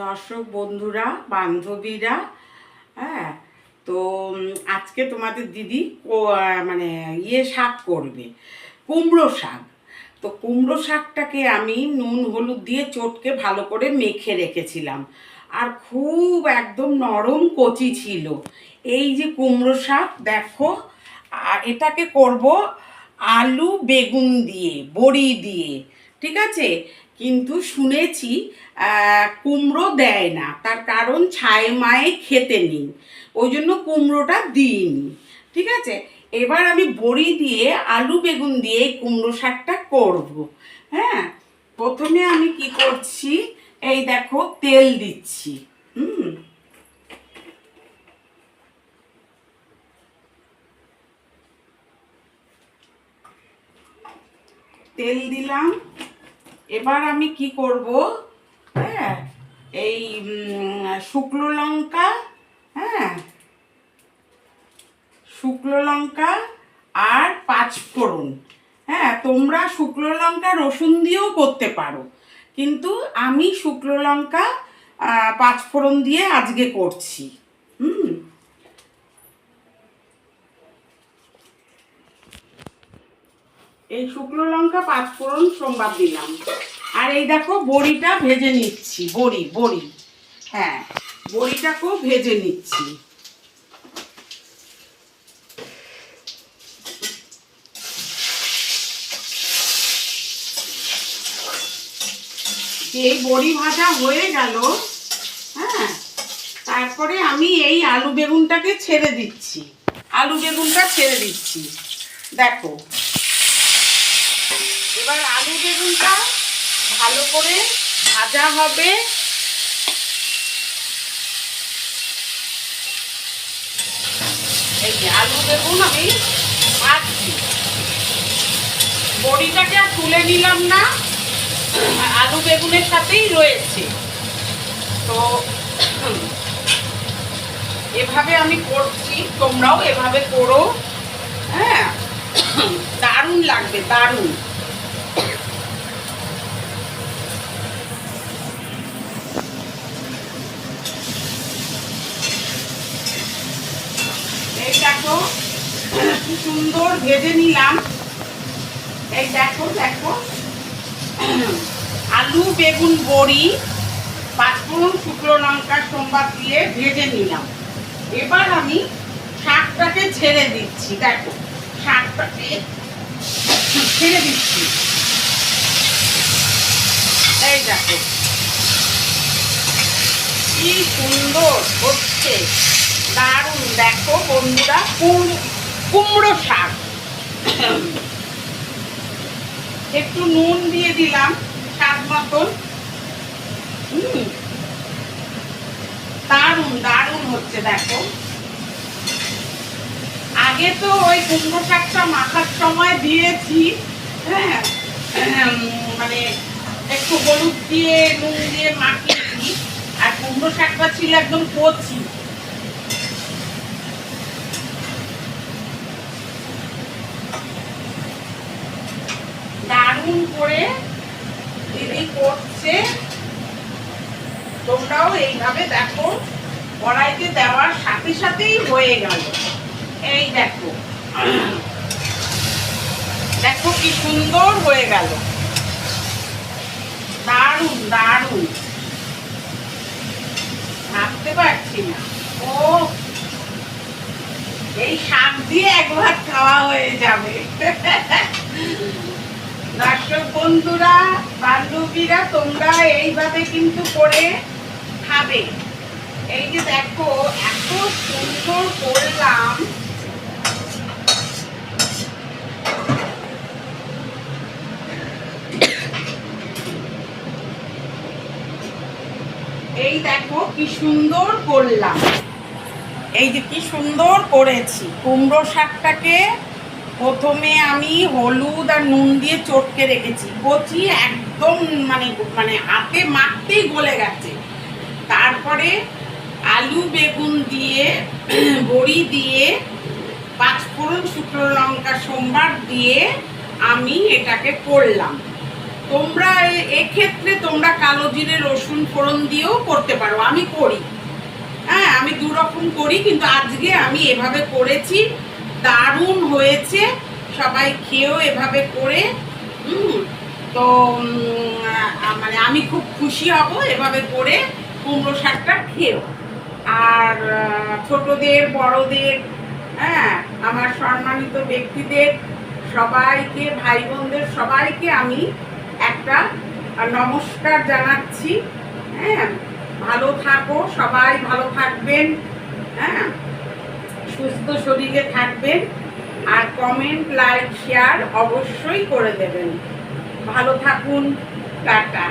দর্শক বন্ধুরা, বান্ধবীরা, হ্যাঁ, তো আজকে তোমাদের দিদি মানে শাক করবে, কুমড়ো শাক। তো কুমড়ো শাকটাকে আমি নুন হলুদ দিয়ে চটকে ভালো করে মেখে রেখেছিলাম, আর খুব একদম নরম কচি ছিল। এই যে কুমড়ো শাক দেখো, আর এটাকে করব আলু বেগুন দিয়ে, বড়ি দিয়ে, ঠিক আছে। কিন্তু শুনেছি কুমড়ো দেয় না, তার কারণ ছাই মায়ে খেতে নেই, ওই জন্য কুমড়োটা দিইনি, ঠিক আছে। এবার আমি বড়ি দিয়ে আলু বেগুন দিয়ে কুমড়ো শাকটা করব। হ্যাঁ, প্রথমে আমি কি করছি, এই দেখো তেল দিচ্ছি। তেল দিলাম। এবার আমি কি করব, হ্যাঁ, এই শুকনো লঙ্কা, হ্যাঁ, শুকনো লঙ্কা আর পাঁচফোড়ন। হ্যাঁ, তোমরা শুকনো লঙ্কা রসুন দিয়েও করতে পারো, কিন্তু আমি শুকনো লঙ্কা পাঁচফোড়ন দিয়ে আজকে করছি। এই শুকনো লঙ্কা পাঁচফোড়ন সোমবার দিলাম। আর এই দেখো বড়িটা ভেজে নিচ্ছি, বড়ি, হ্যাঁ, বড়িটাকেও ভেজে নিচ্ছি। এই বড়ি ভাজা হয়ে গেল, হ্যাঁ, তারপরে আমি এই আলু বেগুনটাকে ছেড়ে দিচ্ছি, দেখো। এবার আলু বেগুনটা ভালো করে ভাজা হবে। এই যে আলু বেগুন আমি ভাজছি, বড়িটাকে আর তুলে নিলাম না, আলু বেগুনের সাথেই রয়েছে। তো এভাবে আমি করছি, তোমরাও এভাবে করো, হ্যাঁ, দারুণ লাগবে, দারুণ। এই দেখো কি সুন্দর ভেজে নিলাম। এই দেখো আলু বেগুন বড়ি পাঁচফোড়ন শুকনো লঙ্কা সোমবার দিয়ে ভেজে নিলাম। এবার আমি শাকটাকে ছেড়ে দিচ্ছি, দেখো শাকটাকে ছেড়ে দিচ্ছি। এই দেখো কি সুন্দর হচ্ছে, দারুণ। দেখো বন্ধুরা, কুমড়ো শাক, একটু নুন দিয়ে দিলাম স্বাদ মতন। দারুণ হচ্ছে, দেখো। আগে তো ওই কুমড়ো শাকটা মাখার সময় দিয়েছি, হ্যাঁ, মানে একটু হলুদ দিয়ে নুন দিয়ে মাখিয়েছি, আর কুমড়ো শাকটা ছিল একদম কচি। দারুণ করে দিদি করছে, তোমরাও এইভাবে দেখো। কড়াইতে দেওয়ার সাথে সাথেই হয়ে গেল। এই দেখো, দেখো কি সুন্দর হয়ে গেল, দারুণ। ভাবতে পারছি না, ও এই শাক দিয়ে একবার খাওয়া হয়ে যাবে। দর্শক বন্ধুরা, বান্ধবীরা, তোমরা এইভাবে কিন্তু করে খাবে। এই যে দেখো এত সুন্দর করলাম, এই দেখো কি সুন্দর করলাম, এই যে কি সুন্দর করেছি। কুমড়ো শাকটাকে প্রথমে আমি হলুদ আর নুন দিয়ে চটকে রেখেছি, কচি একদম, মানে হাতে মাখতেই গলে গেছে। তারপরে আলু বেগুন দিয়ে, বড়ি দিয়ে, পাঁচফোড়ন শুকনো লঙ্কা সোমবার দিয়ে আমি এটাকে করলাম। তোমরা এক্ষেত্রে তোমরা কালো জিরে রসুন ফোড়ন দিয়েও করতে পারো, আমি করি। হ্যাঁ, আমি দু রকম করি, কিন্তু আজকে আমি এভাবে করেছি, দারুণ হয়েছে। সবাই খেয়েও এভাবে করে তো মানে আমি খুব খুশি হব এভাবে করে কুমড়ো শাকটা খেয়েও। আর ছোটদের বড়দের, হ্যাঁ, আমার সম্মানিত ব্যক্তিদের সবাইকে, ভাই বোনদের সবাইকে আমি একটা নমস্কার জানাচ্ছি। হ্যাঁ, ভালো থাকো, সবাই ভালো থাকবেন, হ্যাঁ, সুস্থ শরীরে থাকবেন। আর কমেন্ট, লাইক, শেয়ার অবশ্যই করে দেবেন। ভালো থাকুন, টাটা।